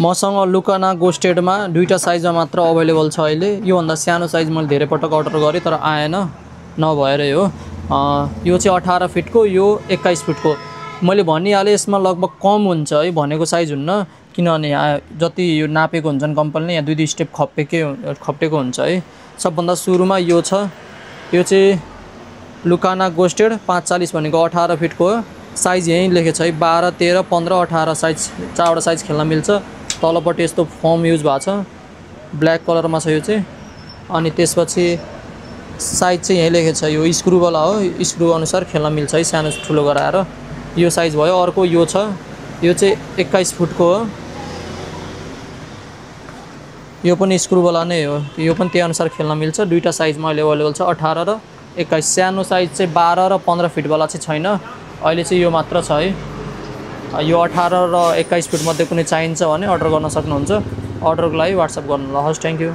मसँग लुकाना गोस्टेडमा दुईटा साइजमा मात्र अवेलेबल छ अहिले। योभन्दा सानो साइज मैले धेरै पटक अर्डर गरेँ तर आएन, नभएरै हो। यो चाहिँ 18 फिटको, यो 21 फिटको। मैले भनिहालेँ यसमा लगभग कम हुन्छ है, भनेको साइज हुन्न, किनभने जति यो नापेको हुन्छन् कम्पनीले यहाँ 2 स्टेप खप्टेको हुन्छ है। सबभन्दा सुरुमा यो छ, यो चाहिँ लुकाना गोस्टेड 540 भनेको 18 फिटको हो। साइज यहीँ लेखेको छ है, 12, 13, 15, 18 साइज, 4वटा साइज खेल्न मिल्छ। तलपट्टि यस्तो फोम युज भएको छ, ब्ल्याक कलरमा छ यो चाहिँ। अनि त्यसपछि साइज चाहिँ यहीँ लेखेको छ, यो स्क्रुवाला हो, स्क्रु अनुसार खेल्न मिल्छ है, सानो ठुलो गराएर। यो साइज भयो। अर्को यो छ, यो चाहिँ 21 फुटको हो, यो पनि स्क्रुवाला नै हो, यो पनि त्यही अनुसार खेल्न मिल्छ। दुईटा साइजमा अहिले अवेलेबल छ, 18 र 21। सानो साइज चाहिँ 12 र 15 फिटवाला चाहिँ छैन, अहिले चाहिँ यो मात्र छ है। यो 18 र 21 फिट मध्ये कुनै चाहिन्छ भने अर्डर गर्न सक्नुहुन्छ। अर्डरको लागि व्हाट्सएप गर्नु ल। हस्, थ्याङ्क यू।